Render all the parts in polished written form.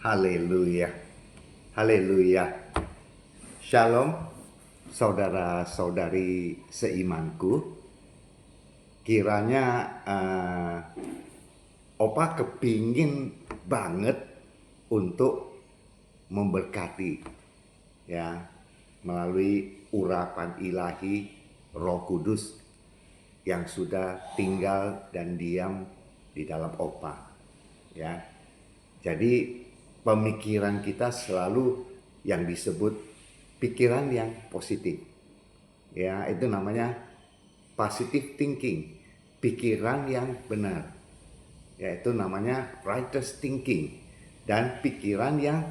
Haleluya. Haleluya. Shalom saudara-saudari seimanku. Kiranya Opa kepingin banget untuk memberkati ya melalui urapan ilahi Roh Kudus yang sudah tinggal dan diam di dalam Opa ya. Jadi pemikiran kita selalu yang disebut pikiran yang positif. Ya, itu namanya positive thinking, pikiran yang benar. Yaitu namanya righteous thinking, dan pikiran yang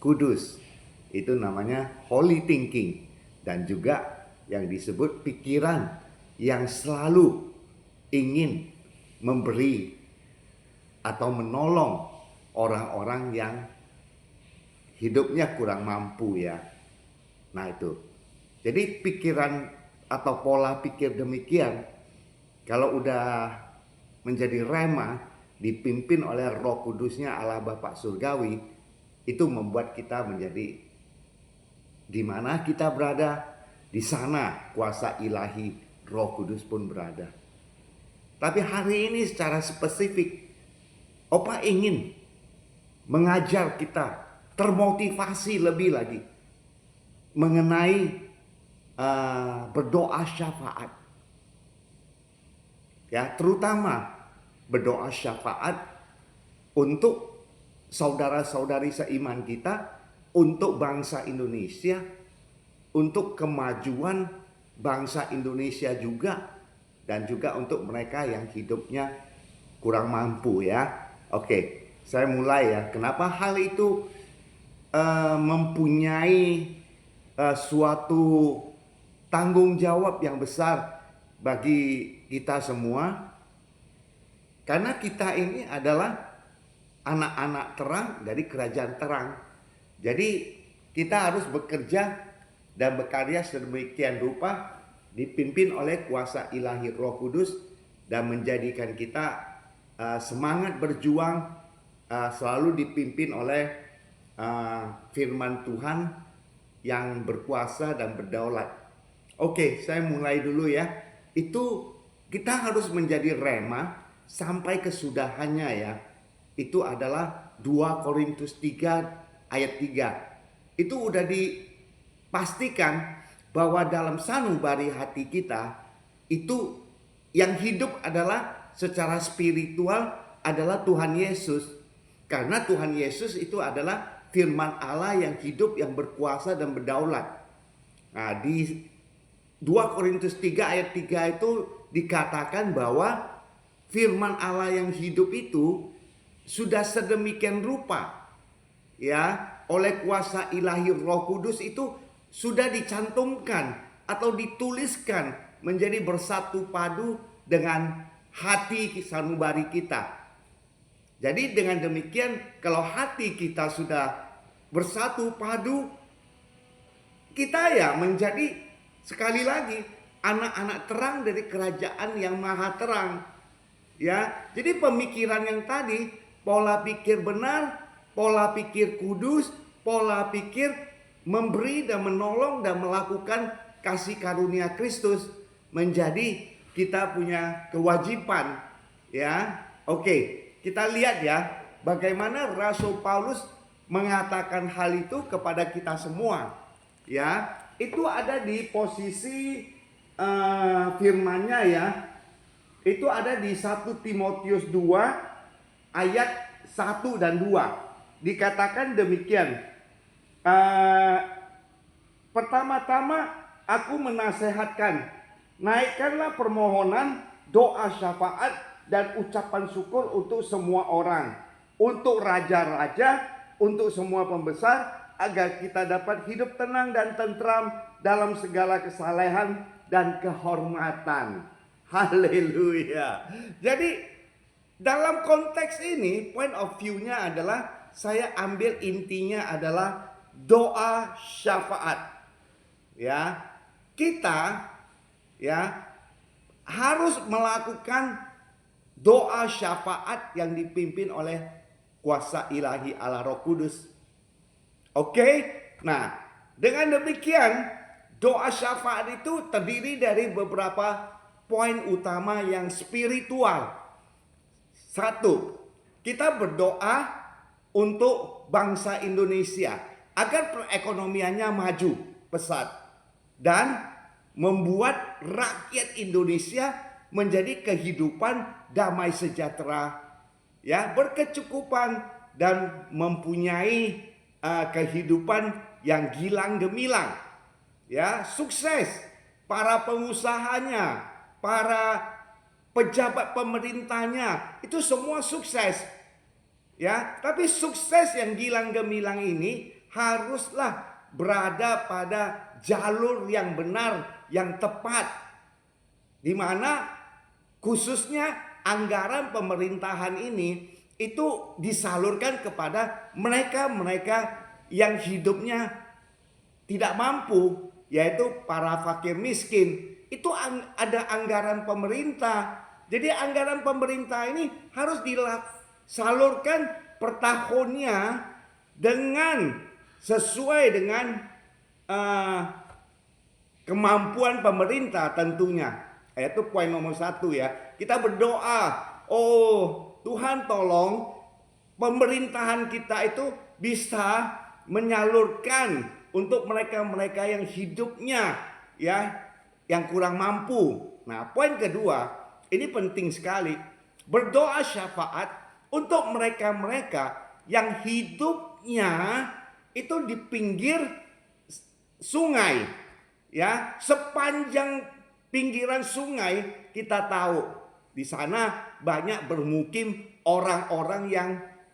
kudus. Itu namanya holy thinking, dan juga yang disebut pikiran yang selalu ingin memberi atau menolong orang-orang yang hidupnya kurang mampu ya. Nah itu. Jadi pikiran atau pola pikir demikian kalau udah menjadi rema dipimpin oleh Roh Kudusnya Allah Bapa Surgawi, itu membuat kita menjadi di mana kita berada, di sana kuasa ilahi Roh Kudus pun berada. Tapi hari ini secara spesifik Opa ingin mengajar kita termotivasi lebih lagi mengenai berdoa syafaat. Ya, terutama berdoa syafaat untuk saudara-saudari seiman kita, untuk bangsa Indonesia, untuk kemajuan bangsa Indonesia juga, dan juga untuk mereka yang hidupnya kurang mampu ya. Oke, saya mulai ya. Kenapa hal itu mempunyai suatu tanggung jawab yang besar bagi kita semua? Karena kita ini adalah anak-anak terang dari kerajaan terang. Jadi kita harus bekerja dan berkarya sedemikian rupa dipimpin oleh kuasa ilahi Roh Kudus dan menjadikan kita semangat berjuang, selalu dipimpin oleh firman Tuhan yang berkuasa dan berdaulat. Oke, saya mulai dulu ya. Itu kita harus menjadi rema sampai kesudahannya ya. Itu adalah 2 Korintus 3 ayat 3. Itu udah dipastikan bahwa dalam sanubari hati kita itu yang hidup adalah secara spiritual adalah Tuhan Yesus. Karena Tuhan Yesus itu adalah firman Allah yang hidup, yang berkuasa dan berdaulat. Nah, di 2 Korintus 3 ayat 3 itu dikatakan bahwa firman Allah yang hidup itu sudah sedemikian rupa ya oleh kuasa ilahi Roh Kudus, itu sudah dicantumkan atau dituliskan menjadi bersatu padu dengan hati sanubari kita. Jadi dengan demikian kalau hati kita sudah bersatu padu, kita ya menjadi sekali lagi anak-anak terang dari kerajaan yang maha terang. Ya, jadi pemikiran yang tadi, pola pikir benar, pola pikir kudus, pola pikir memberi dan menolong dan melakukan kasih karunia Kristus menjadi kita punya kewajiban. Ya, oke. Kita lihat ya bagaimana Rasul Paulus mengatakan hal itu kepada kita semua. Ya, itu ada di posisi firman-Nya ya. Itu ada di 1 Timotius 2 ayat 1 dan 2. Dikatakan demikian. Pertama-tama aku menasehatkan, naikkanlah permohonan, doa syafaat dan ucapan syukur untuk semua orang, untuk raja-raja, untuk semua pembesar, agar kita dapat hidup tenang dan tentram dalam segala kesalehan dan kehormatan. Haleluya. Jadi dalam konteks ini point of view-nya adalah saya ambil intinya adalah doa syafaat. Ya, kita ya harus melakukan doa syafaat yang dipimpin oleh kuasa ilahi Allah Roh Kudus. Oke? Nah, dengan demikian doa syafaat itu terdiri dari beberapa poin utama yang spiritual. Satu, kita berdoa untuk bangsa Indonesia agar perekonomiannya maju pesat dan membuat rakyat Indonesia menjadi kehidupan damai sejahtera, ya, berkecukupan dan mempunyai kehidupan yang gilang gemilang, ya, sukses para pengusahanya, para pejabat pemerintahnya, itu semua sukses, ya. Tapi sukses yang gilang gemilang ini haruslah berada pada jalur yang benar, yang tepat, di mana khususnya anggaran pemerintahan ini itu disalurkan kepada mereka-mereka yang hidupnya tidak mampu, yaitu para fakir miskin. Itu ada anggaran pemerintah. Jadi anggaran pemerintah ini harus disalurkan per tahunnya dengan sesuai dengan kemampuan pemerintah tentunya. Itu poin nomor 1 ya. Kita berdoa, oh Tuhan tolong pemerintahan kita itu bisa menyalurkan untuk mereka-mereka yang hidupnya, ya, yang kurang mampu. Nah, poin kedua, ini penting sekali. Berdoa syafaat untuk mereka-mereka yang hidupnya itu di pinggir sungai, ya, sepanjang pinggiran sungai kita tahu di sana banyak bermukim orang-orang yang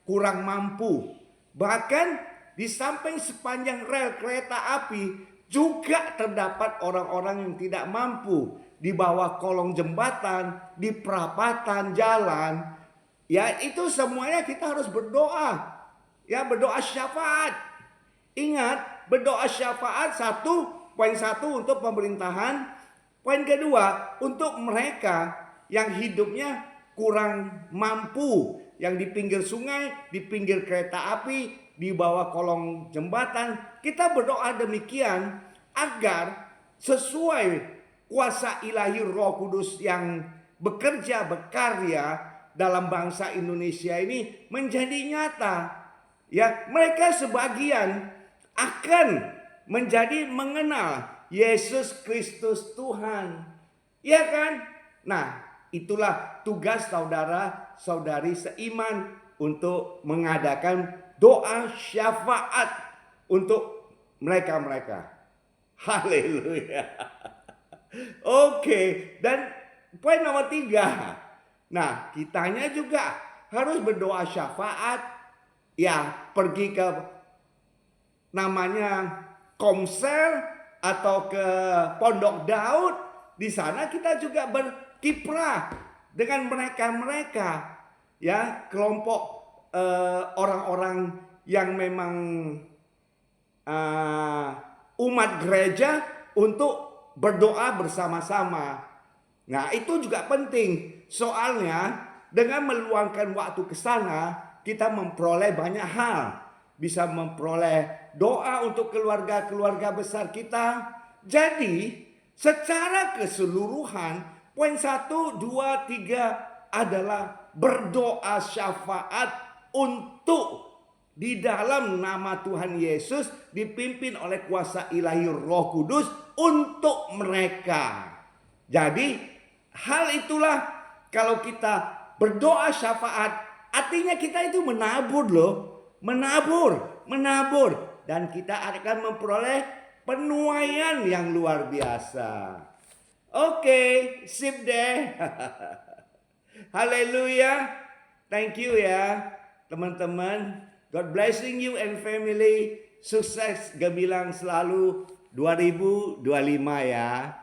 kurang mampu. Bahkan di samping sepanjang rel kereta api juga terdapat orang-orang yang tidak mampu di bawah kolong jembatan, di perapatan jalan. Ya, itu semuanya kita harus berdoa. Ya, berdoa syafaat. Ingat, berdoa syafaat poin 1 untuk pemerintahan. Poin kedua, untuk mereka yang hidupnya kurang mampu, yang di pinggir sungai, di pinggir kereta api, di bawah kolong jembatan. Kita berdoa demikian agar sesuai kuasa ilahi Roh Kudus yang berkarya dalam bangsa Indonesia ini menjadi nyata. Ya, mereka sebagian akan menjadi mengenal Yesus Kristus Tuhan. Ya kan? Nah, itulah tugas saudara-saudari seiman untuk mengadakan doa syafaat untuk mereka-mereka. Haleluya. Oke, dan poin nomor 3. Nah, kitanya juga harus berdoa syafaat. Ya, pergi ke namanya Komsel atau ke Pondok Daud. Di sana kita juga berkiprah dengan mereka-mereka, ya, kelompok orang-orang yang memang umat gereja untuk berdoa bersama-sama. Nah, itu juga penting. Soalnya dengan meluangkan waktu ke sana, kita memperoleh banyak hal. Bisa memperoleh doa untuk keluarga-keluarga besar kita. Jadi, secara keseluruhan, poin 1, 2, 3 adalah berdoa syafaat untuk di dalam nama Tuhan Yesus, dipimpin oleh kuasa ilahi Roh Kudus untuk mereka. Jadi hal itulah, kalau kita berdoa syafaat, artinya kita itu menabur loh. Menabur. Dan kita akan memperoleh penuaian yang luar biasa. Oke, sip deh. Haleluya. Thank you ya teman-teman. God blessing you and family. Sukses gemilang selalu 2025 ya.